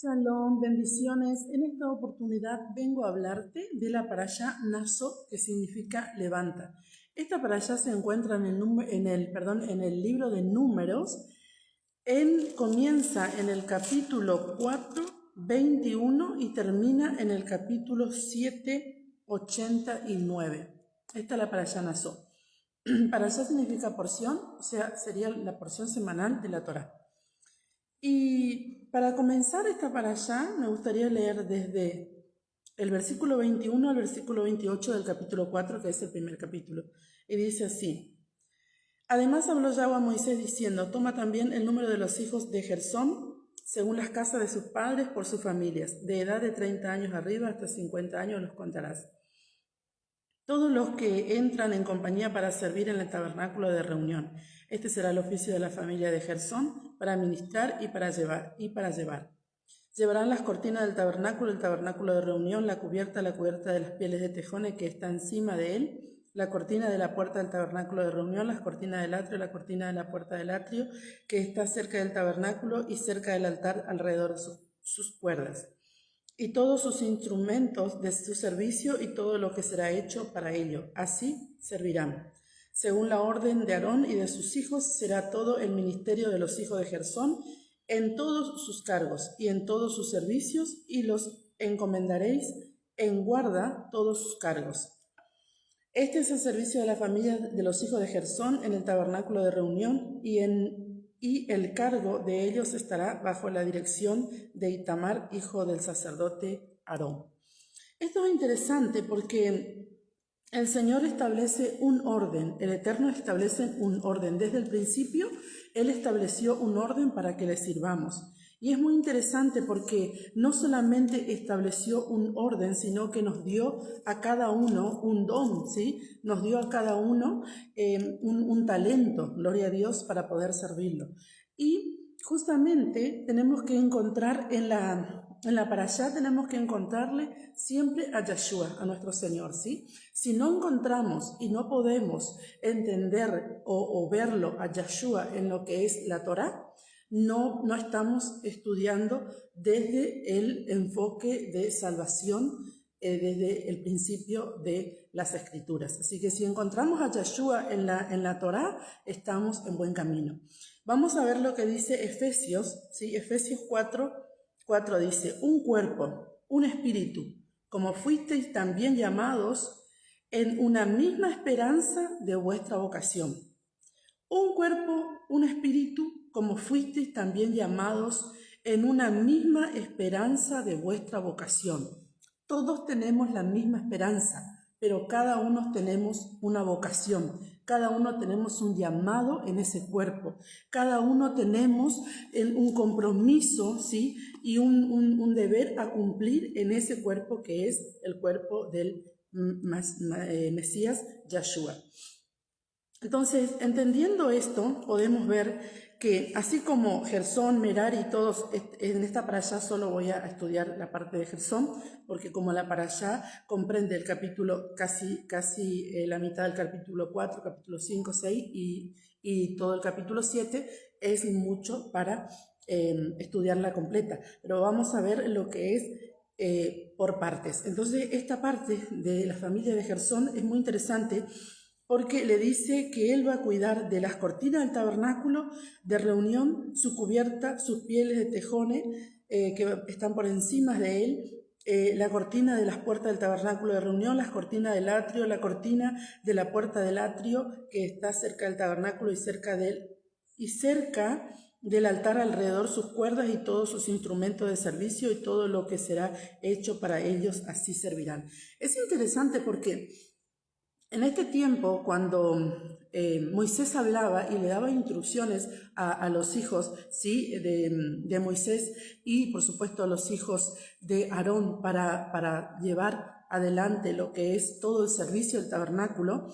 Shalom, bendiciones. En esta oportunidad vengo a hablarte de la parashá Naso, que significa levanta. Esta parashá se encuentra en el libro de Números. Comienza en el capítulo 4, 21 y termina en el capítulo 7, 89. Esta es la parashá Naso. Parashá significa porción, o sea, sería la porción semanal de la Torá. Y para comenzar esta parashá me gustaría leer desde el versículo 21 al versículo 28 del capítulo 4, que es el primer capítulo. Y dice así: Además habló Yahweh a Moisés diciendo: Toma también el número de los hijos de Gersón, según las casas de sus padres por sus familias, de edad de 30 años arriba hasta 50 años los contarás. Todos los que entran en compañía para servir en el tabernáculo de reunión. Este será el oficio de la familia de Gersón, para ministrar y para llevar. Llevarán las cortinas del tabernáculo, el tabernáculo de reunión, la cubierta de las pieles de tejones que está encima de él, la cortina de la puerta del tabernáculo de reunión, las cortinas del atrio, la cortina de la puerta del atrio que está cerca del tabernáculo y cerca del altar alrededor de sus cuerdas, y todos sus instrumentos de su servicio y todo lo que será hecho para ello. Así servirán. Según la orden de Aarón y de sus hijos, será todo el ministerio de los hijos de Gersón en todos sus cargos y en todos sus servicios, y los encomendaréis en guarda todos sus cargos. Este es el servicio de la familia de los hijos de Gersón en el tabernáculo de reunión, y el cargo de ellos estará bajo la dirección de Itamar, hijo del sacerdote Aarón. Esto es interesante porque el Señor establece un orden, el Eterno establece un orden. Desde el principio, Él estableció un orden para que le sirvamos. Y es muy interesante porque no solamente estableció un orden, sino que nos dio a cada uno un don, ¿sí? Nos dio a cada uno un talento, gloria a Dios, para poder servirlo. Y justamente tenemos que encontrar en la parashá, tenemos que encontrarle siempre a Yahshua, a nuestro Señor, ¿sí? Si no encontramos y no podemos entender o verlo a Yahshua en lo que es la Torá, no estamos estudiando desde el enfoque de salvación, desde el principio de las Escrituras. Así que si encontramos a Yahshua en la Torá, estamos en buen camino. Vamos a ver lo que dice Efesios, ¿sí? Efesios 4 dice: un cuerpo, un espíritu, como fuisteis también llamados en una misma esperanza de vuestra vocación. Un cuerpo, un espíritu, como fuisteis también llamados en una misma esperanza de vuestra vocación. Todos tenemos la misma esperanza, pero cada uno tenemos una vocación, cada uno tenemos un llamado en ese cuerpo, cada uno tenemos un compromiso, ¿sí? Y un deber a cumplir en ese cuerpo que es el cuerpo del Mesías Yahshua. Entonces, entendiendo esto, podemos ver que así como Gersón, Merari y todos, en esta parashá solo voy a estudiar la parte de Gersón, porque como la parashá comprende el capítulo, casi la mitad del capítulo 4, capítulo 5, 6 y todo el capítulo 7, es mucho para estudiarla completa. Pero vamos a ver lo que es por partes. Entonces, esta parte de la familia de Gersón es muy interesante, porque le dice que él va a cuidar de las cortinas del tabernáculo de reunión, su cubierta, sus pieles de tejones que están por encima de él, la cortina de las puertas del tabernáculo de reunión, las cortinas del atrio, la cortina de la puerta del atrio que está cerca del tabernáculo y cerca del altar alrededor, sus cuerdas y todos sus instrumentos de servicio y todo lo que será hecho para ellos, así servirán. Es interesante porque en este tiempo, cuando Moisés hablaba y le daba instrucciones a los hijos, ¿sí? de Moisés y por supuesto a los hijos de Aarón para llevar adelante lo que es todo el servicio del tabernáculo,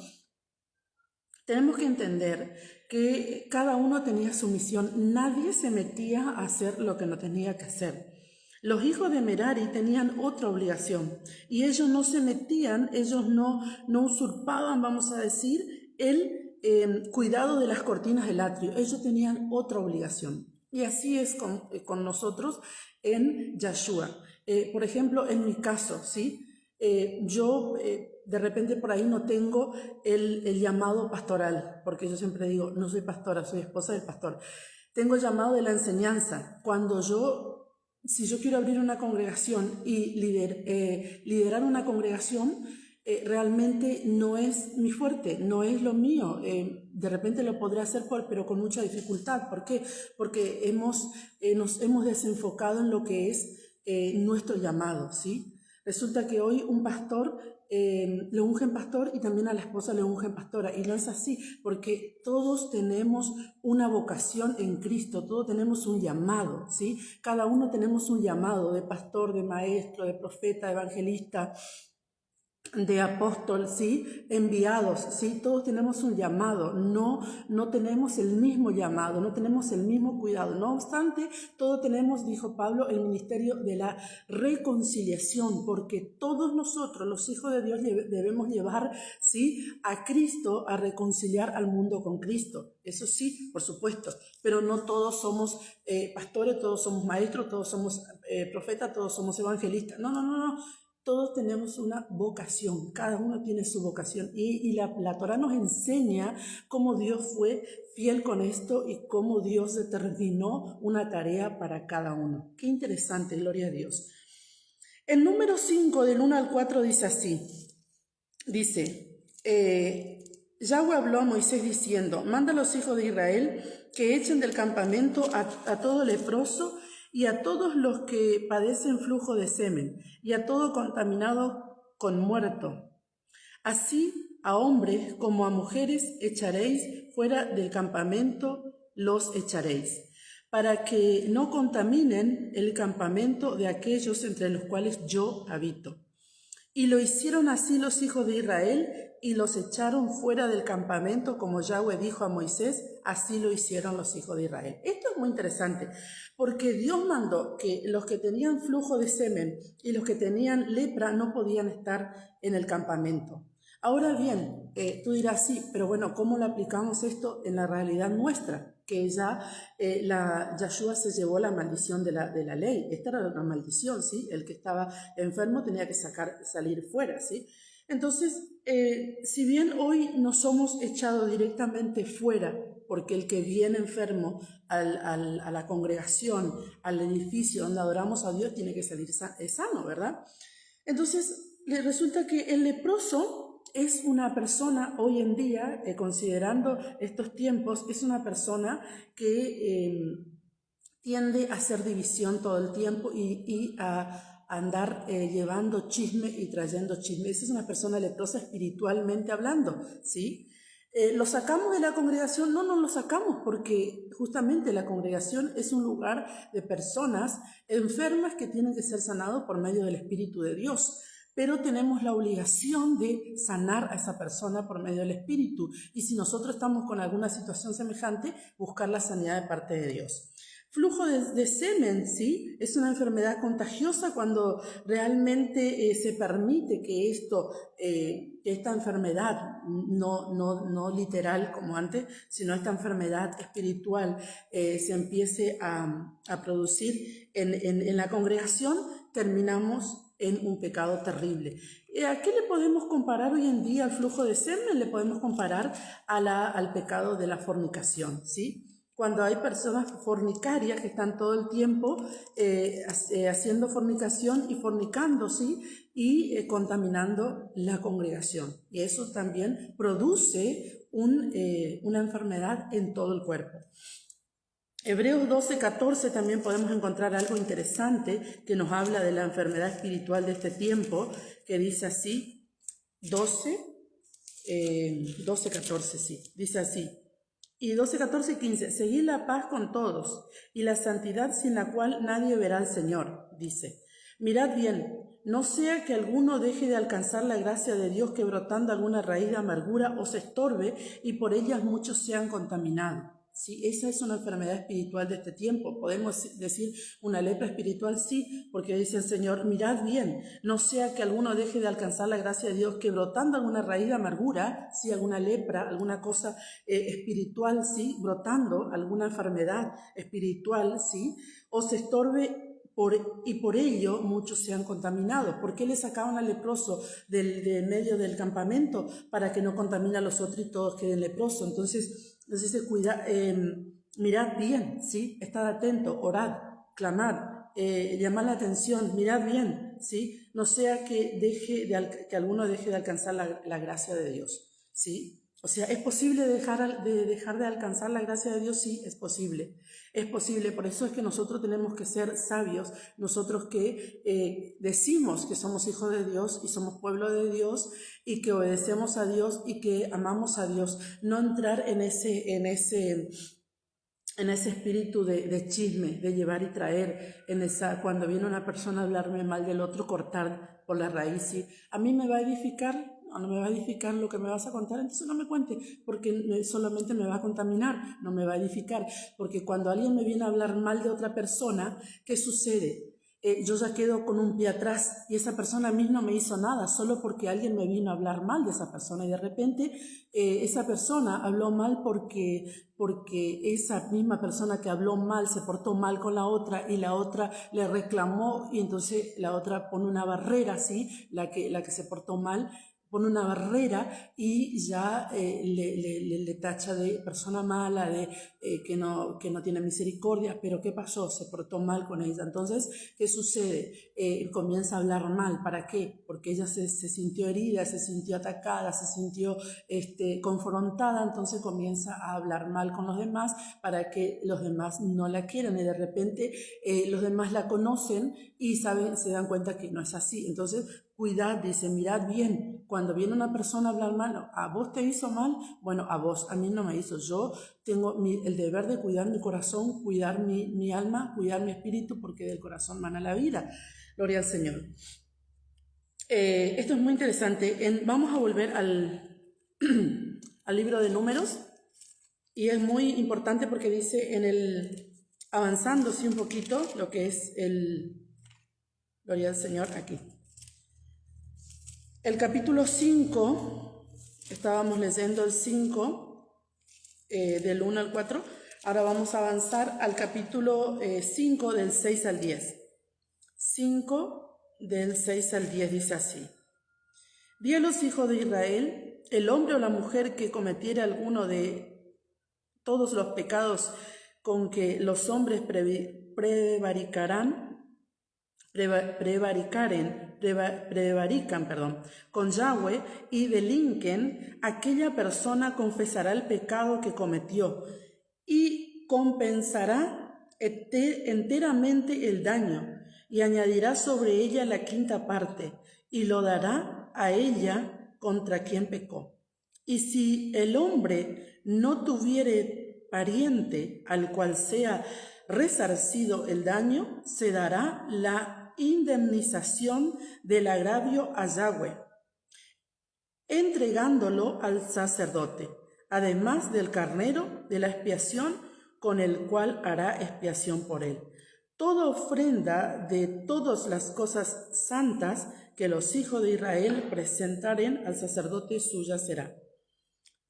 tenemos que entender que cada uno tenía su misión. Nadie se metía a hacer lo que no tenía que hacer. Los hijos de Merari tenían otra obligación y ellos no se metían, ellos no usurpaban, vamos a decir, el cuidado de las cortinas del atrio. Ellos tenían otra obligación. Y así es con nosotros en Yeshua. Por ejemplo, en mi caso, ¿sí? Yo de repente por ahí no tengo el llamado pastoral, porque yo siempre digo, no soy pastora, soy esposa del pastor. Tengo el llamado de la enseñanza. Si yo quiero abrir una congregación y liderar una congregación, realmente no es mi fuerte, no es lo mío. De repente lo podré hacer, pero con mucha dificultad. ¿Por qué? Porque nos hemos desenfocado en lo que es nuestro llamado, ¿sí? Resulta que hoy un pastor le ungen pastor y también a la esposa le ungen pastora, y no es así, porque todos tenemos una vocación en Cristo, todos tenemos un llamado, ¿sí? Cada uno tenemos un llamado de pastor, de maestro, de profeta, de evangelista, de apóstol, ¿sí? Enviados, ¿sí? Todos tenemos un llamado, no tenemos el mismo llamado, no tenemos el mismo cuidado. No obstante, todos tenemos, dijo Pablo, el ministerio de la reconciliación, porque todos nosotros, los hijos de Dios, debemos llevar, ¿sí?, a Cristo, a reconciliar al mundo con Cristo. Eso sí, por supuesto, pero no todos somos pastores, todos somos maestros, todos somos profetas, todos somos evangelistas. No. Todos tenemos una vocación, cada uno tiene su vocación, y la Torah nos enseña cómo Dios fue fiel con esto y cómo Dios determinó una tarea para cada uno. Qué interesante, gloria a Dios. El número 5 del 1 al 4 dice así, Yahweh habló a Moisés diciendo, manda a los hijos de Israel que echen del campamento a todo leproso y a todos los que padecen flujo de semen, y a todo contaminado con muerto. Así a hombres como a mujeres echaréis fuera del campamento, los echaréis, para que no contaminen el campamento de aquellos entre los cuales yo habito. Y lo hicieron así los hijos de Israel, y los echaron fuera del campamento, como Yahweh dijo a Moisés, así lo hicieron los hijos de Israel. Esto es muy interesante, porque Dios mandó que los que tenían flujo de semen y los que tenían lepra no podían estar en el campamento. Ahora bien, tú dirás, sí, pero bueno, ¿cómo lo aplicamos esto en la realidad nuestra? Que ya Yahshua se llevó la maldición de la ley. Esta era una maldición, ¿sí? El que estaba enfermo tenía que salir fuera, ¿sí? Entonces, si bien hoy no somos echados directamente fuera, porque el que viene enfermo a la congregación, al edificio donde adoramos a Dios, tiene que salir sano, ¿verdad? Entonces, resulta que el leproso es una persona hoy en día, considerando estos tiempos, es una persona que tiende a hacer división todo el tiempo y a andar llevando chisme y trayendo chisme. Esa es una persona leprosa espiritualmente hablando, ¿sí? ¿Lo sacamos de la congregación? No lo sacamos, porque justamente la congregación es un lugar de personas enfermas que tienen que ser sanados por medio del Espíritu de Dios. Pero tenemos la obligación de sanar a esa persona por medio del Espíritu. Y si nosotros estamos con alguna situación semejante, buscar la sanidad de parte de Dios. Flujo de semen, ¿sí? Es una enfermedad contagiosa cuando realmente se permite que esta enfermedad, no literal como antes, sino esta enfermedad espiritual se empiece a producir en la congregación, terminamos en un pecado terrible. ¿A qué le podemos comparar hoy en día al flujo de semen? Le podemos comparar al pecado de la fornicación, ¿sí? Cuando hay personas fornicarias que están todo el tiempo haciendo fornicación y fornicando, ¿sí? Y contaminando la congregación. Y eso también produce una enfermedad en todo el cuerpo. Hebreos 12:14 también podemos encontrar algo interesante que nos habla de la enfermedad espiritual de este tiempo, que dice así, 12:14, sí, dice así. Y 12:14 y 15, seguid la paz con todos y la santidad sin la cual nadie verá al Señor, dice. Mirad bien, no sea que alguno deje de alcanzar la gracia de Dios, que brotando alguna raíz de amargura os estorbe y por ellas muchos sean contaminados. ¿sí? Esa es una enfermedad espiritual de este tiempo. Podemos decir una lepra espiritual, sí, porque dice el Señor, mirad bien, no sea que alguno deje de alcanzar la gracia de Dios, que brotando alguna raíz de amargura, sí, alguna lepra, alguna cosa espiritual, sí, brotando alguna enfermedad espiritual, sí, os estorbe y por ello muchos sean contaminados. ¿Por qué le sacaban al leproso de medio del campamento? Para que no contamine a los otros y todos queden leprosos. Entonces mirad bien, ¿sí? Estad atento, orad, clamad, llamad la atención, mirad bien, ¿sí? No sea que alguno deje de alcanzar la gracia de Dios, ¿sí? O sea, ¿es posible dejar de alcanzar la gracia de Dios? Sí, es posible. Es posible, por eso es que nosotros tenemos que ser sabios, nosotros que decimos que somos hijos de Dios y somos pueblo de Dios y que obedecemos a Dios y que amamos a Dios, no entrar en ese espíritu de chisme, de llevar y traer, cuando viene una persona a hablarme mal del otro, cortar por la raíz. ¿Sí? A mí me va a edificar, no me va a edificar lo que me vas a contar, entonces no me cuente, porque solamente me va a contaminar, no me va a edificar. Porque cuando alguien me viene a hablar mal de otra persona, ¿qué sucede? Yo ya quedo con un pie atrás y esa persona a mí no me hizo nada, solo porque alguien me vino a hablar mal de esa persona y de repente esa persona habló mal porque esa misma persona que habló mal se portó mal con la otra y la otra le reclamó y entonces la otra pone una barrera, ¿sí? La que se portó mal pone una barrera y ya le tacha de persona mala, de que no tiene misericordia. Pero ¿qué pasó? Se portó mal con ella. Entonces, ¿qué sucede? Comienza a hablar mal. ¿Para qué? Porque ella se sintió herida, se sintió atacada, se sintió confrontada, entonces comienza a hablar mal con los demás para que los demás no la quieran y de repente los demás la conocen y se dan cuenta que no es así. Entonces, cuidad, dice, mirad bien, cuando viene una persona a hablar mal, ¿a vos te hizo mal? Bueno, a vos, a mí no me hizo. Yo tengo el deber de cuidar mi corazón, cuidar mi alma, cuidar mi espíritu, porque del corazón mana la vida. Gloria al Señor. Esto es muy interesante. Vamos a volver al libro de Números, y es muy importante porque dice avanzando sí un poquito, lo que es gloria al Señor aquí. El capítulo 5, estábamos leyendo el 5, del 1 al 4, ahora vamos a avanzar al capítulo 5 del 6 al 10. 5 del 6 al 10 dice así. Di a los hijos de Israel, el hombre o la mujer que cometiera alguno de todos los pecados con que los hombres prevarican con Yahweh y delinquen, aquella persona confesará el pecado que cometió y compensará enteramente el daño y añadirá sobre ella la quinta parte y lo dará a ella contra quien pecó. Y si el hombre no tuviere pariente al cual sea resarcido el daño, se dará la indemnización del agravio a Yahweh, entregándolo al sacerdote, además del carnero de la expiación con el cual hará expiación por él. Toda ofrenda de todas las cosas santas que los hijos de Israel presentaren al sacerdote suya será.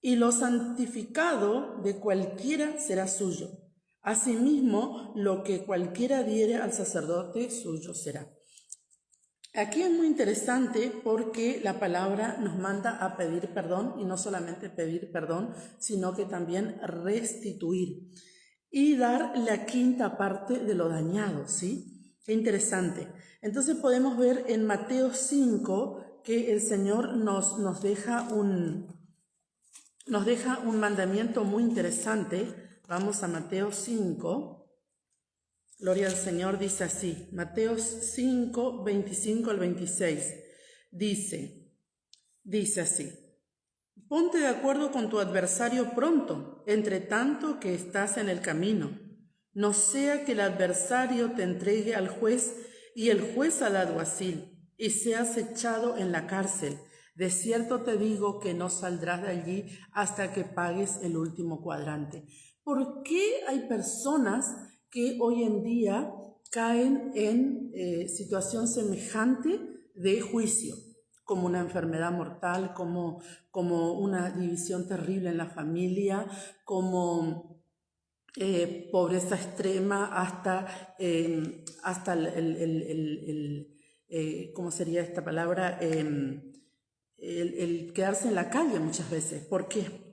Y lo santificado de cualquiera será suyo. Asimismo, lo que cualquiera diere al sacerdote suyo será. Aquí es muy interesante porque la palabra nos manda a pedir perdón, y no solamente pedir perdón, sino que también restituir y dar la quinta parte de lo dañado, ¿sí? Qué interesante. Entonces podemos ver en Mateo 5 que el Señor nos deja un mandamiento muy interesante. Vamos a Mateo 5. Gloria al Señor, dice así. Mateo 5, 25 al 26. Dice así. Ponte de acuerdo con tu adversario pronto, entre tanto que estás en el camino. No sea que el adversario te entregue al juez y el juez al alguacil, y seas echado en la cárcel. De cierto te digo que no saldrás de allí hasta que pagues el último cuadrante. ¿Por qué hay personas que hoy en día caen en situación semejante de juicio, como una enfermedad mortal, como una división terrible en la familia, como pobreza extrema, hasta ¿cómo sería esta palabra? El quedarse en la calle muchas veces? ¿Por qué?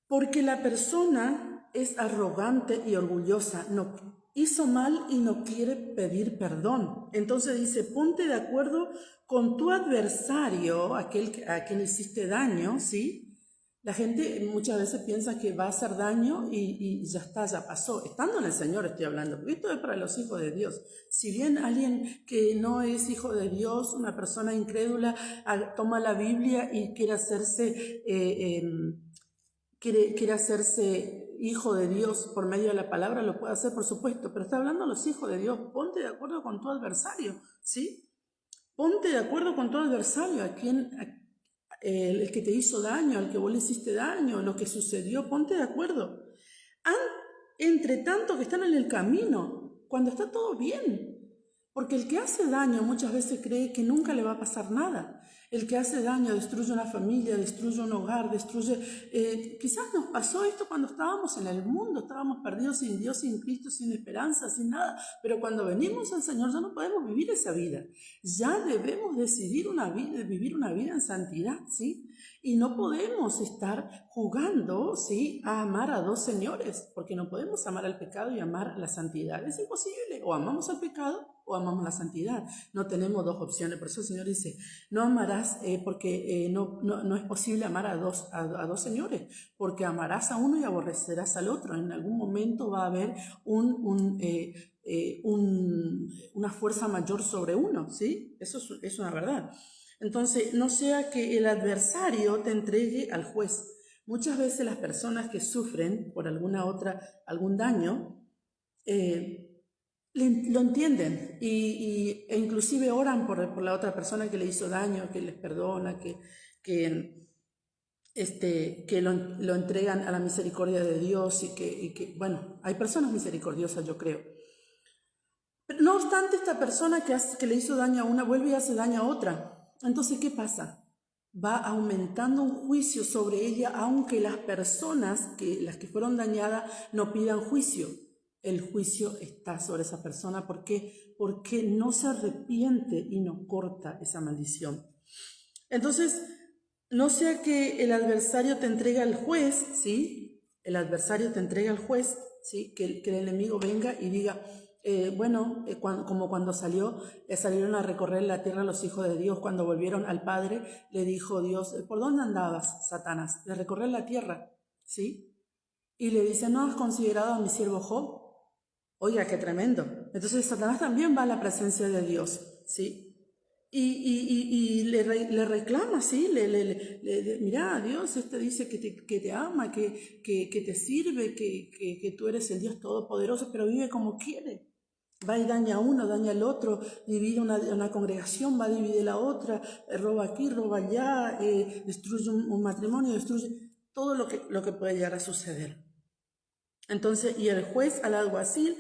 Porque la persona es arrogante y orgullosa, no hizo mal y no quiere pedir perdón. Entonces dice, ponte de acuerdo con tu adversario, a quien hiciste daño, ¿sí? La gente muchas veces piensa que va a hacer daño y ya está, ya pasó. Estando en el Señor estoy hablando, porque esto es para los hijos de Dios. Si bien alguien que no es hijo de Dios, una persona incrédula, toma la Biblia y quiere hacerse hijo de Dios por medio de la palabra, lo puede hacer, por supuesto, pero está hablando a los hijos de Dios. Ponte de acuerdo con tu adversario, ¿sí? Ponte de acuerdo con tu adversario, el que te hizo daño, al que vos le hiciste daño, lo que sucedió, ponte de acuerdo. Entre tanto que están en el camino, cuando está todo bien. Porque el que hace daño muchas veces cree que nunca le va a pasar nada. El que hace daño destruye una familia, destruye un hogar, quizás nos pasó esto cuando estábamos en el mundo, estábamos perdidos sin Dios, sin Cristo, sin esperanza, sin nada. Pero cuando venimos al Señor ya no podemos vivir esa vida. Ya debemos decidir vivir una vida en santidad, ¿sí? Y no podemos estar jugando, ¿sí?, a amar a dos señores, porque no podemos amar al pecado y amar la santidad. Es imposible. O amamos al pecado o amamos la santidad. No tenemos dos opciones. Por eso el Señor dice, no amarás, porque no es posible amar a dos señores, porque amarás a uno y aborrecerás al otro. En algún momento va a haber una fuerza mayor sobre uno, ¿sí? Eso es una verdad. Entonces, no sea que el adversario te entregue al juez. Muchas veces las personas que sufren por algún daño, lo entienden e inclusive oran por la otra persona que le hizo daño, que les perdona, que lo entregan a la misericordia de Dios bueno, hay personas misericordiosas, yo creo. Pero no obstante, esta persona que le hizo daño a una vuelve y hace daño a otra. Entonces, ¿qué pasa? Va aumentando un juicio sobre ella, aunque las personas, las que fueron dañadas, no pidan juicio. El juicio está sobre esa persona. ¿Por qué? Porque no se arrepiente y no corta esa maldición. Entonces, no sea que el adversario te entregue al juez, ¿sí? El adversario te entrega al juez, ¿sí? Que el enemigo venga y diga, como cuando salieron a recorrer la tierra los hijos de Dios, cuando volvieron al Padre, le dijo Dios, ¿por dónde andabas, Satanás? De recorrer la tierra, ¿sí? Y le dice, ¿no has considerado a mi siervo Job? Oiga, qué tremendo. Entonces Satanás también va a la presencia de Dios, ¿sí? Y le reclama, ¿sí? Mira, Dios dice que te ama, que te sirve, que tú eres el Dios Todopoderoso, pero vive como quiere. Va y daña a uno, daña al otro, divide una congregación, va a dividir la otra, roba aquí, roba allá, destruye un matrimonio, destruye todo lo que puede llegar a suceder. Entonces, y el juez al alguacil,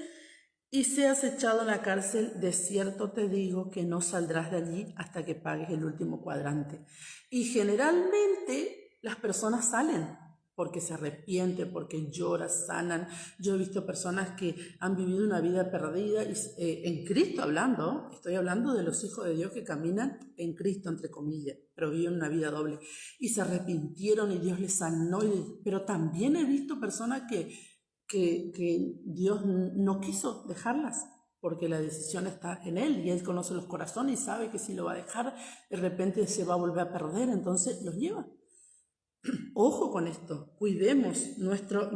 y seas echado en la cárcel, de cierto te digo que no saldrás de allí hasta que pagues el último cuadrante. Y generalmente las personas salen porque se arrepienten, porque lloran, sanan. Yo he visto personas que han vivido una vida perdida, en Cristo hablando, estoy hablando de los hijos de Dios que caminan en Cristo, entre comillas, pero viven una vida doble. Y se arrepintieron y Dios les sanó, pero también he visto personas que Dios no quiso dejarlas, porque la decisión está en Él y Él conoce los corazones y sabe que si lo va a dejar, de repente se va a volver a perder, entonces los lleva. Ojo con esto, cuidemos nuestro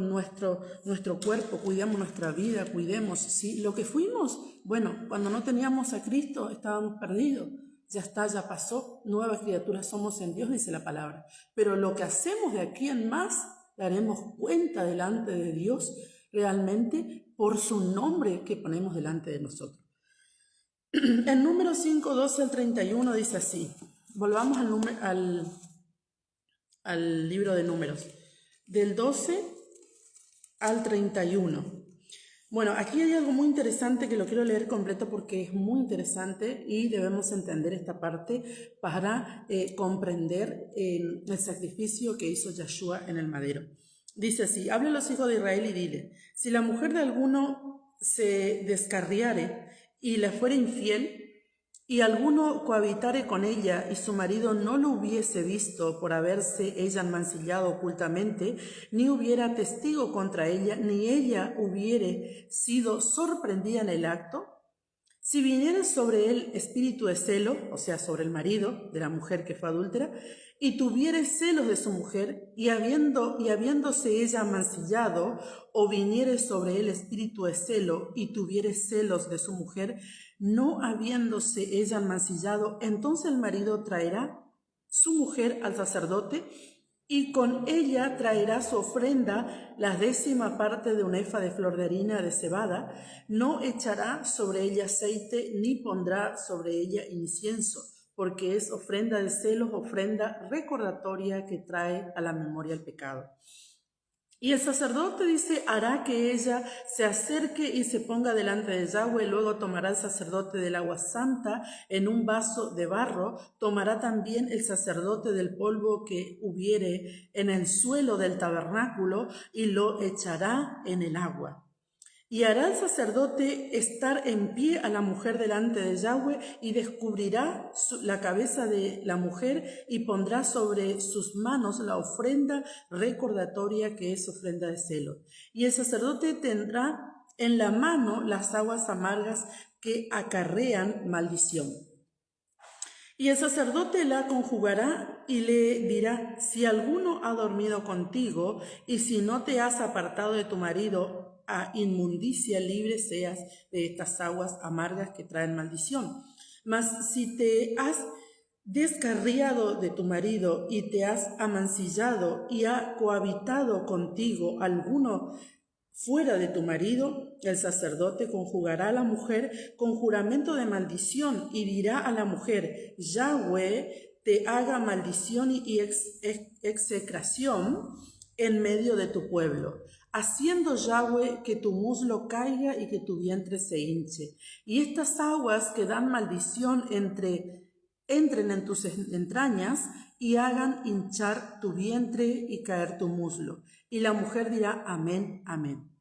cuerpo, cuidemos nuestra vida, cuidemos, ¿sí? Lo que fuimos, bueno, cuando no teníamos a Cristo estábamos perdidos, ya está, ya pasó, nuevas criaturas somos en Dios, dice la palabra, pero lo que hacemos de aquí en más, daremos cuenta delante de Dios realmente por su nombre que ponemos delante de nosotros. En Números 5, 12 al 31 dice así, volvamos al libro de Números, del 12 al 31. Bueno, aquí hay algo muy interesante que lo quiero leer completo porque es muy interesante y debemos entender esta parte para comprender el sacrificio que hizo Yahshua en el madero. Dice así: habla a los hijos de Israel y dile: si la mujer de alguno se descarriare y le fuere infiel, y alguno cohabitare con ella y su marido no lo hubiese visto por haberse ella mancillado ocultamente, ni hubiera testigo contra ella, ni ella hubiere sido sorprendida en el acto, si viniera sobre él espíritu de celo, o sea, sobre el marido de la mujer que fue adúltera, y tuviere celos de su mujer, y habiéndose ella mancillado, o viniere sobre él espíritu de celo, y tuviere celos de su mujer, no habiéndose ella mancillado, entonces el marido traerá su mujer al sacerdote, y con ella traerá su ofrenda, la 10ª parte de un efa de flor de harina de cebada. No echará sobre ella aceite, ni pondrá sobre ella incienso, porque es ofrenda de celos, ofrenda recordatoria que trae a la memoria el pecado. Y el sacerdote dice, hará que ella se acerque y se ponga delante de Yahweh. Luego tomará el sacerdote del agua santa en un vaso de barro. Tomará también el sacerdote del polvo que hubiere en el suelo del tabernáculo y lo echará en el agua. Y hará el sacerdote estar en pie a la mujer delante de Yahweh y descubrirá la cabeza de la mujer y pondrá sobre sus manos la ofrenda recordatoria que es ofrenda de celo. Y el sacerdote tendrá en la mano las aguas amargas que acarrean maldición. Y el sacerdote la conjugará y le dirá: si alguno ha dormido contigo y si no te has apartado de tu marido, a inmundicia libre seas de estas aguas amargas que traen maldición. Mas si te has descarriado de tu marido y te has amancillado y ha cohabitado contigo alguno fuera de tu marido, el sacerdote conjugará a la mujer con juramento de maldición y dirá a la mujer: Yahweh te haga maldición y execración en medio de tu pueblo, haciendo Yahweh que tu muslo caiga y que tu vientre se hinche. Y estas aguas que dan maldición entren en tus entrañas y hagan hinchar tu vientre y caer tu muslo. Y la mujer dirá: amén, amén.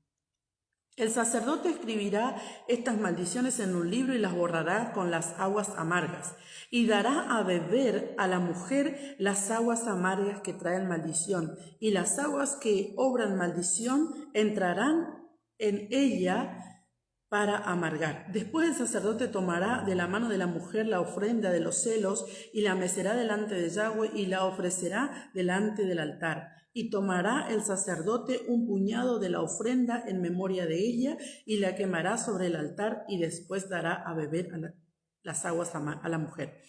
El sacerdote escribirá estas maldiciones en un libro y las borrará con las aguas amargas, y dará a beber a la mujer las aguas amargas que traen maldición, y las aguas que obran maldición entrarán en ella para amargar. Después el sacerdote tomará de la mano de la mujer la ofrenda de los celos y la mecerá delante de Yahweh y la ofrecerá delante del altar. Y tomará el sacerdote un puñado de la ofrenda en memoria de ella y la quemará sobre el altar, y después dará a beber las aguas a la mujer.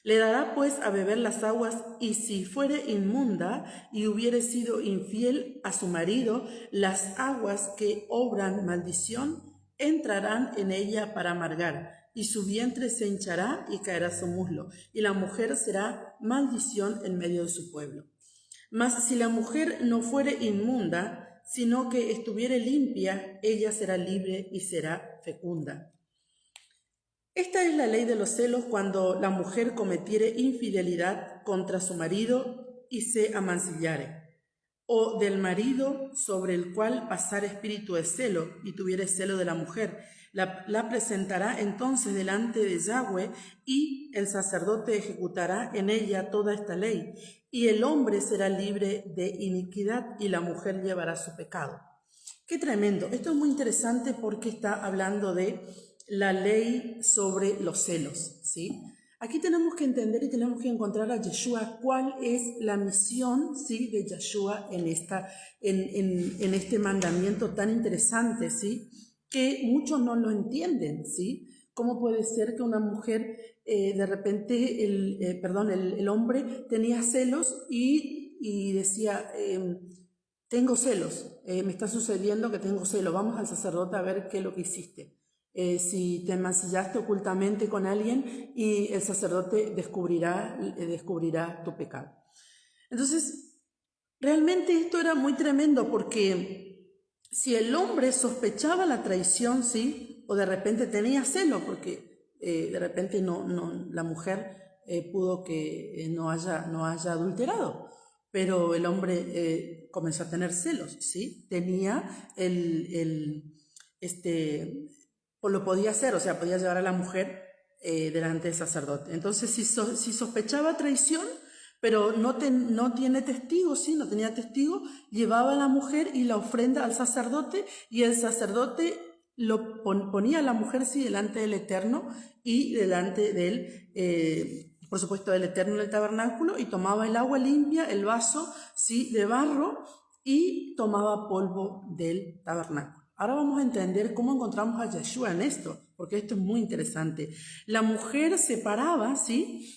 Le dará pues a beber las aguas, y si fuere inmunda y hubiere sido infiel a su marido, las aguas que obran maldición entrarán en ella para amargar, y su vientre se hinchará y caerá su muslo, y la mujer será maldición en medio de su pueblo. Mas si la mujer no fuere inmunda, sino que estuviere limpia, ella será libre y será fecunda. Esta es la ley de los celos cuando la mujer cometiere infidelidad contra su marido y se amancillare, o del marido sobre el cual pasara espíritu de celo y tuviere celo de la mujer. La presentará entonces delante de Yahweh, y el sacerdote ejecutará en ella toda esta ley, y el hombre será libre de iniquidad y la mujer llevará su pecado. ¡Qué tremendo! Esto es muy interesante porque está hablando de la ley sobre los celos, ¿sí? Aquí tenemos que entender y tenemos que encontrar a Yeshua cuál es la misión, ¿sí?, de Yeshua en este mandamiento tan interesante, ¿sí?, que muchos no lo entienden, ¿sí? ¿Cómo puede ser que una mujer, de repente, el hombre tenía celos y decía, tengo celos, me está sucediendo que tengo celos, vamos al sacerdote a ver qué es lo que hiciste? Si te mancillaste ocultamente con alguien, y el sacerdote descubrirá tu pecado. Entonces, realmente esto era muy tremendo porque si el hombre sospechaba la traición, ¿sí? O de repente tenía celo, porque de repente la mujer pudo que no haya adulterado, pero el hombre comenzó a tener celos, ¿sí? Tenía pues lo podía hacer, o sea, podía llevar a la mujer delante del sacerdote. Entonces, si sospechaba traición, pero no tiene testigo, ¿sí? No tenía testigo, llevaba a la mujer y la ofrenda al sacerdote, y el sacerdote lo ponía a la mujer, sí, delante del Eterno y delante del, por supuesto, del Eterno en el tabernáculo, y tomaba el agua limpia, el vaso, sí, de barro, y tomaba polvo del tabernáculo. Ahora vamos a entender cómo encontramos a Yeshua en esto, porque esto es muy interesante. La mujer se paraba, ¿sí?,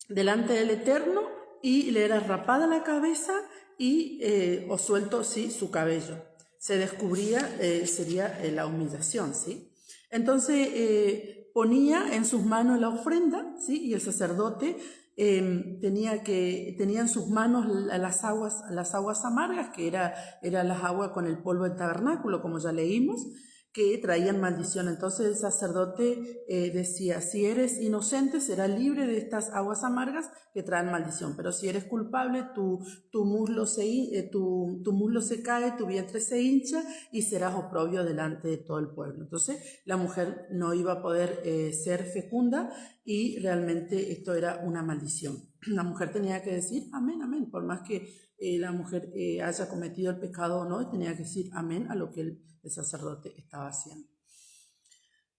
delante del Eterno, y le era rapada la cabeza y o suelto, sí, su cabello. Se descubría, sería la humillación, ¿sí? Entonces ponía en sus manos la ofrenda, ¿sí? Y el sacerdote tenía en sus manos las aguas amargas, que era las aguas con el polvo del tabernáculo, como ya leímos, que traían maldición. Entonces el sacerdote decía: si eres inocente, serás libre de estas aguas amargas que traen maldición, pero si eres culpable, tu muslo se cae, tu vientre se hincha y serás oprobio delante de todo el pueblo. Entonces la mujer no iba a poder ser fecunda, y realmente esto era una maldición. La mujer tenía que decir amén, amén, por más que la mujer haya cometido el pecado o no, tenía que decir amén a lo que el sacerdote estaba haciendo.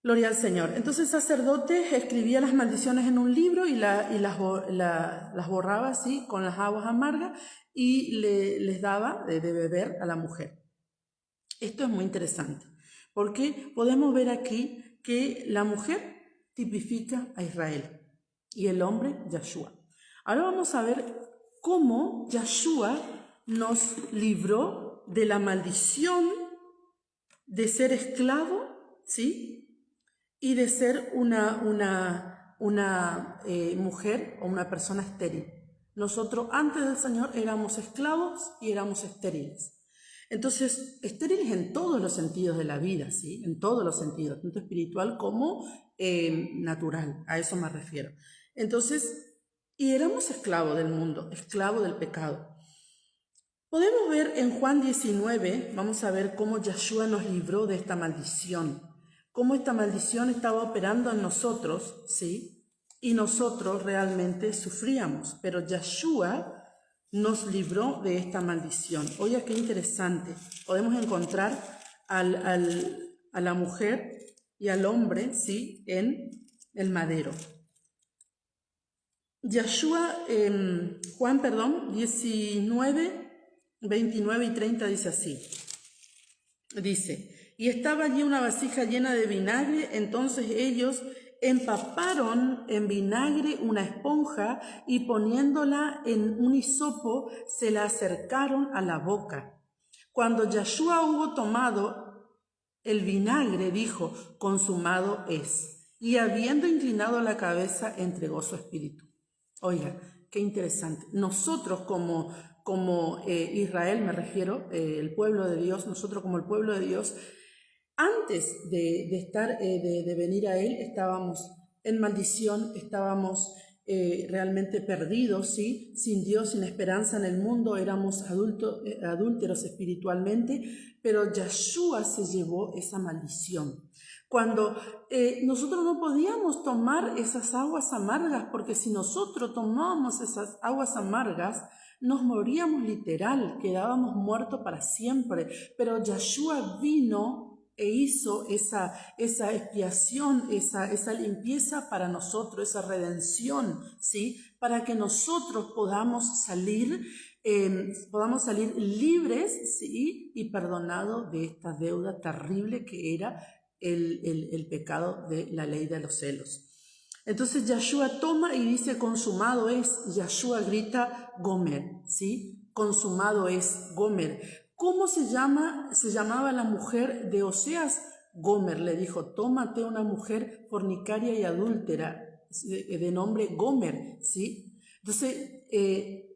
Gloria al Señor. Entonces el sacerdote escribía las maldiciones en un libro y las borraba así con las aguas amargas, y les daba de beber a la mujer. Esto es muy interesante, porque podemos ver aquí que la mujer tipifica a Israel y el hombre, Yeshua. Ahora vamos a ver cómo Yeshua nos libró de la maldición de ser esclavo, ¿sí?, y de ser una mujer o una persona estéril. Nosotros antes del Señor éramos esclavos y éramos estériles. Entonces, estériles en todos los sentidos de la vida, ¿sí? En todos los sentidos, tanto espiritual como natural, a eso me refiero. Entonces, y éramos esclavos del mundo, esclavos del pecado. Podemos ver en Juan 19, vamos a ver cómo Yeshua nos libró de esta maldición, cómo esta maldición estaba operando en nosotros, ¿sí? Y nosotros realmente sufríamos, pero Yeshua nos libró de esta maldición. Oye, qué interesante. Podemos encontrar a la mujer y al hombre, ¿sí?, en el madero. Juan 19, 29 y 30 dice así. Dice: y estaba allí una vasija llena de vinagre, entonces ellos empaparon en vinagre una esponja y poniéndola en un hisopo se la acercaron a la boca. Cuando Yeshua hubo tomado el vinagre, dijo: consumado es. Y habiendo inclinado la cabeza, entregó su espíritu. Oiga, qué interesante. Nosotros como Israel, me refiero, el pueblo de Dios, nosotros como el pueblo de Dios, antes de venir a Él, estábamos en maldición, estábamos realmente perdidos, ¿sí?, sin Dios, sin esperanza en el mundo, éramos adúlteros espiritualmente, pero Yeshua se llevó esa maldición. Cuando nosotros no podíamos tomar esas aguas amargas, porque si nosotros tomábamos esas aguas amargas, nos moríamos literal, quedábamos muertos para siempre. Pero Yeshua vino e hizo esa expiación, esa limpieza para nosotros, esa redención, ¿sí?, para que nosotros podamos salir libres, ¿sí?, y perdonados de esta deuda terrible que era el pecado de la ley de los celos. Entonces Yeshua toma y dice: consumado es. Yeshua grita Gomer, ¿sí? Consumado es, Gomer. ¿Cómo se llamaba la mujer de Oseas? Gomer. Le dijo: tómate una mujer fornicaria y adúltera de nombre Gomer, ¿sí? Entonces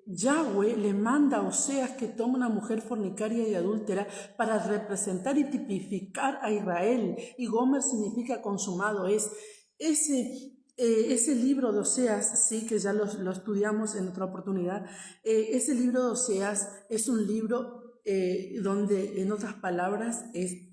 Yahweh le manda a Oseas que tome una mujer fornicaria y adúltera para representar y tipificar a Israel. Y Gomer significa consumado. Es ese libro de Oseas, sí, que ya lo estudiamos en otra oportunidad. Ese libro de Oseas es un libro donde, en otras palabras,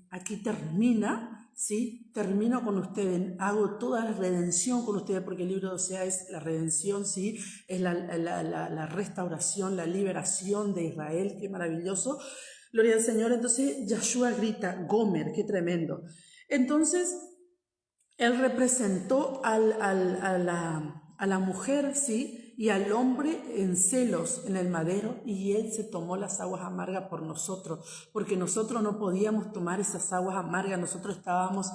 aquí termina, ¿sí? Termino con ustedes, hago toda la redención con ustedes, porque el libro de Oseas es la redención, ¿sí? Es la restauración, la liberación de Israel, qué maravilloso. Gloria al Señor. Entonces, Yahshua grita, Gomer, qué tremendo. Entonces, él representó a la mujer, ¿sí? Y al hombre en celos en el madero, y él se tomó las aguas amargas por nosotros, porque nosotros no podíamos tomar esas aguas amargas. Nosotros estábamos,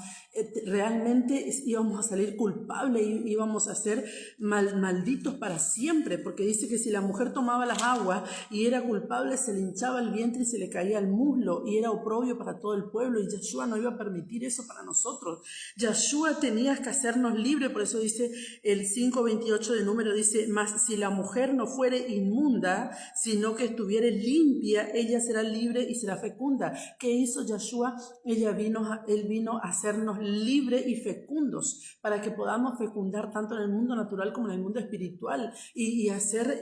realmente íbamos a salir culpables, íbamos a ser malditos para siempre, porque dice que si la mujer tomaba las aguas y era culpable, se le hinchaba el vientre y se le caía el muslo, y era oprobio para todo el pueblo, y Yahshua no iba a permitir eso para nosotros. Yahshua tenía que hacernos libres. Por eso dice el 5:28 de Número, dice, mas si la mujer no fuere inmunda, sino que estuviere limpia, ella será libre y será fecunda. ¿Qué hizo Yahshua? Él vino a hacernos libres y fecundos, para que podamos fecundar tanto en el mundo natural como en el mundo espiritual, y ser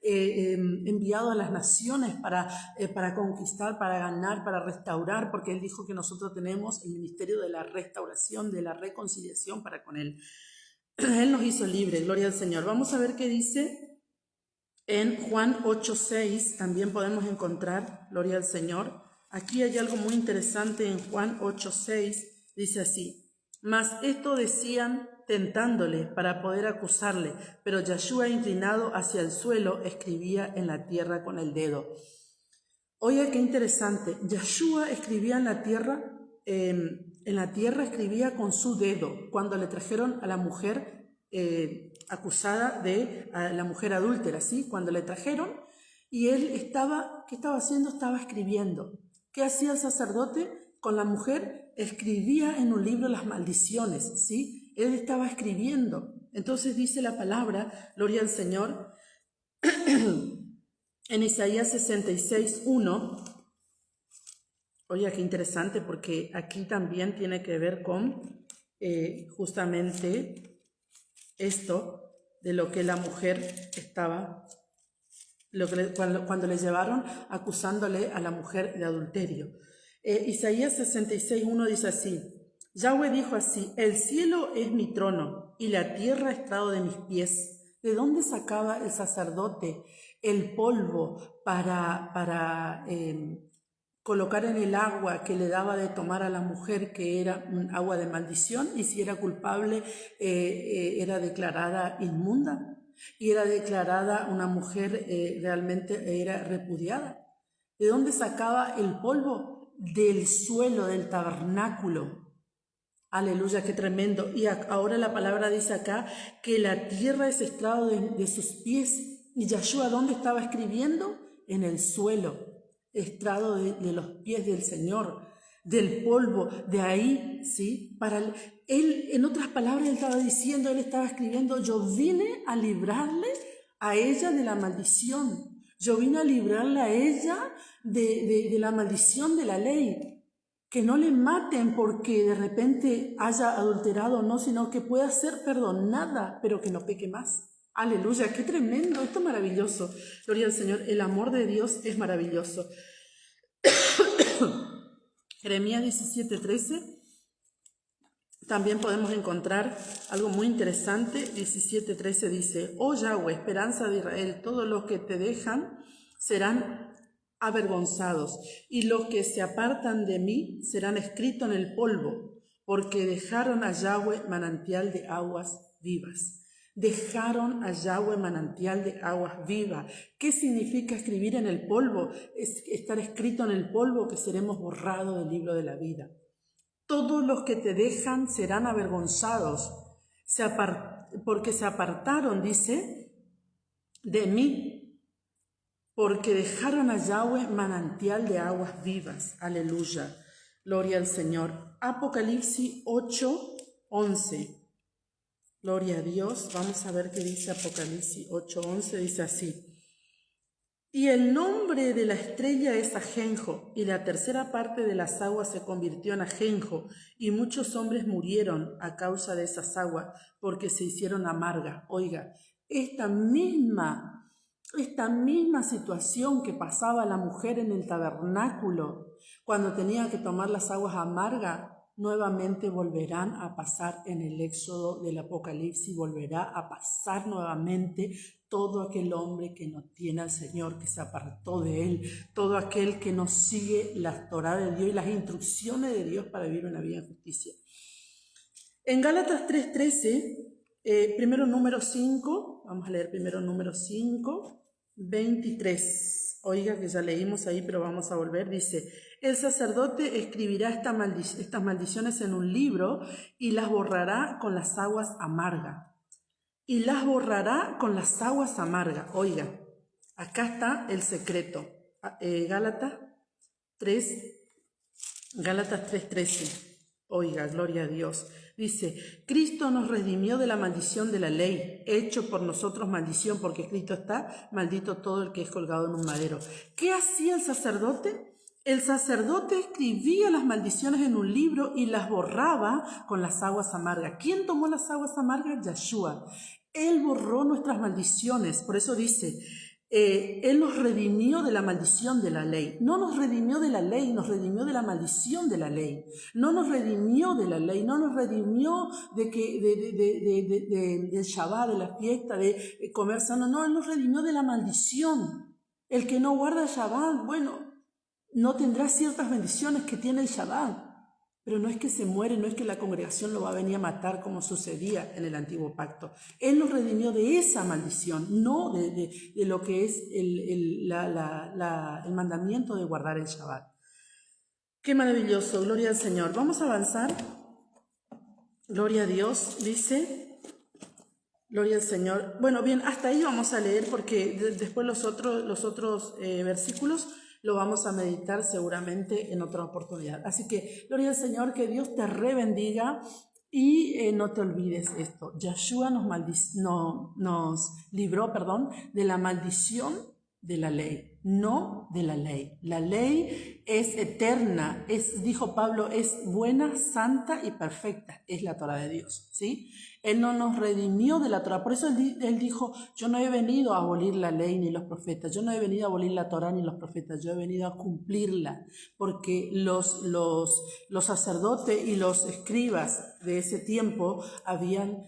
enviado a las naciones para conquistar, para ganar, para restaurar, porque Él dijo que nosotros tenemos el ministerio de la restauración, de la reconciliación para con Él. Él nos hizo libres, gloria al Señor. Vamos a ver qué dice en Juan 8:6, también podemos encontrar, gloria al Señor. Aquí hay algo muy interesante en Juan 8:6, dice así, mas esto decían tentándole para poder acusarle, pero Yahshua, inclinado hacia el suelo, escribía en la tierra con el dedo. Oye, qué interesante. Yahshua escribía en la tierra escribía con su dedo. Cuando le trajeron a la mujer acusada a la mujer adúltera, ¿sí? Cuando le trajeron, y él ¿qué estaba haciendo? Estaba escribiendo. ¿Qué hacía el sacerdote con la mujer? Escribía en un libro las maldiciones, ¿sí? Él estaba escribiendo. Entonces dice la palabra, gloria al Señor, en Isaías 66:1. Oye, qué interesante, porque aquí también tiene que ver con justamente esto de lo que la mujer estaba, cuando le llevaron acusándole a la mujer de adulterio. Isaías 66:1 dice así, Yahweh dijo así, el cielo es mi trono y la tierra estrado de mis pies. ¿De dónde sacaba el sacerdote el polvo para colocar en el agua que le daba de tomar a la mujer, que era un agua de maldición, y si era culpable era declarada inmunda y era declarada una mujer, realmente era repudiada? ¿De dónde sacaba el polvo? Del suelo del tabernáculo. Aleluya, qué tremendo. Y ahora la palabra dice acá que la tierra es estrado de sus pies. ¿Y Yahshua dónde estaba escribiendo? En el suelo, estrado de los pies del Señor, del polvo, de ahí, ¿sí? Él, en otras palabras, él estaba escribiendo, yo vine a librarle a ella de la maldición. Yo vine a librarle a ella de la maldición de la ley. Que no le maten porque de repente haya adulterado o no, sino que pueda ser perdonada, pero que no peque más. Aleluya, qué tremendo, esto es maravilloso. Gloria al Señor, el amor de Dios es maravilloso. Jeremías 17:13, también podemos encontrar algo muy interesante. 17:13 dice, oh Yahweh, esperanza de Israel, todos los que te dejan serán avergonzados, y los que se apartan de mí serán escritos en el polvo, porque dejaron a Yahweh manantial de aguas vivas. Dejaron a Yahweh manantial de aguas vivas. ¿Qué significa escribir en el polvo? Es estar escrito en el polvo, que seremos borrados del libro de la vida. Todos los que te dejan serán avergonzados, porque se apartaron, dice, de mí, porque dejaron a Yahweh manantial de aguas vivas. Aleluya, gloria al Señor. Apocalipsis 8:11. Gloria a Dios. Vamos a ver qué dice Apocalipsis 8:11. Dice así, Y el nombre de la estrella es Ajenjo, y la tercera parte de las aguas se convirtió en Ajenjo, y muchos hombres murieron a causa de esas aguas, porque se hicieron amargas. Oiga, esta misma situación que pasaba la mujer en el tabernáculo, cuando tenía que tomar las aguas amargas, nuevamente volverán a pasar en el éxodo del Apocalipsis, volverá a pasar nuevamente todo aquel hombre que no tiene al Señor, que se apartó de Él, todo aquel que no sigue la Torá de Dios y las instrucciones de Dios para vivir una vida en justicia. En Gálatas 3:13, primero número 5, vamos a leer primero número 5, 23. Oiga que ya leímos ahí, pero vamos a volver. Dice, el sacerdote escribirá estas maldiciones en un libro y las borrará con las aguas amargas. Y las borrará con las aguas amargas. Oiga, acá está el secreto. Gálatas 3:13. Oiga, gloria a Dios. Dice, Cristo nos redimió de la maldición de la ley, hecho por nosotros maldición, porque Cristo está maldito todo el que es colgado en un madero. ¿Qué hacía el sacerdote? El sacerdote escribía las maldiciones en un libro y las borraba con las aguas amargas. ¿Quién tomó las aguas amargas? Yeshua. Él borró nuestras maldiciones. Por eso dice, Él nos redimió de la maldición de la ley. No nos redimió de la ley, nos redimió de la maldición de la ley. No nos redimió de la ley, no nos redimió del Shabbat, de la fiesta, de comer sano. No, Él nos redimió de la maldición. El que no guarda el Shabbat, bueno, no tendrá ciertas bendiciones que tiene el Shabbat, pero no es que se muere, no es que la congregación lo va a venir a matar como sucedía en el antiguo pacto. Él nos redimió de esa maldición, no de lo que es el mandamiento de guardar el Shabbat. Qué maravilloso, gloria al Señor. Vamos a avanzar. Gloria a Dios, dice... Gloria al Señor. Bueno, bien, hasta ahí vamos a leer porque después los otros versículos lo vamos a meditar seguramente en otra oportunidad. Así que, gloria al Señor, que Dios te rebendiga y no te olvides esto. Yeshua nos libró, de la maldición de la ley, no de la ley. La ley es eterna, dijo Pablo, es buena, santa y perfecta, es la Torá de Dios, ¿sí? Él no nos redimió de la Torá, por eso él dijo, yo no he venido a abolir la ley ni los profetas, yo no he venido a abolir la Torá ni los profetas, yo he venido a cumplirla, porque los sacerdotes y los escribas de ese tiempo habían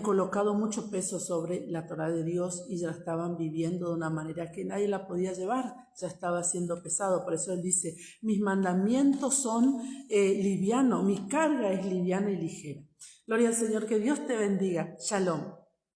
colocado mucho peso sobre la Torá de Dios y ya la estaban viviendo de una manera que nadie la podía llevar, ya estaba siendo pesado. Por eso él dice, mis mandamientos son livianos, mi carga es liviana y ligera. Gloria al Señor, que Dios te bendiga. Shalom.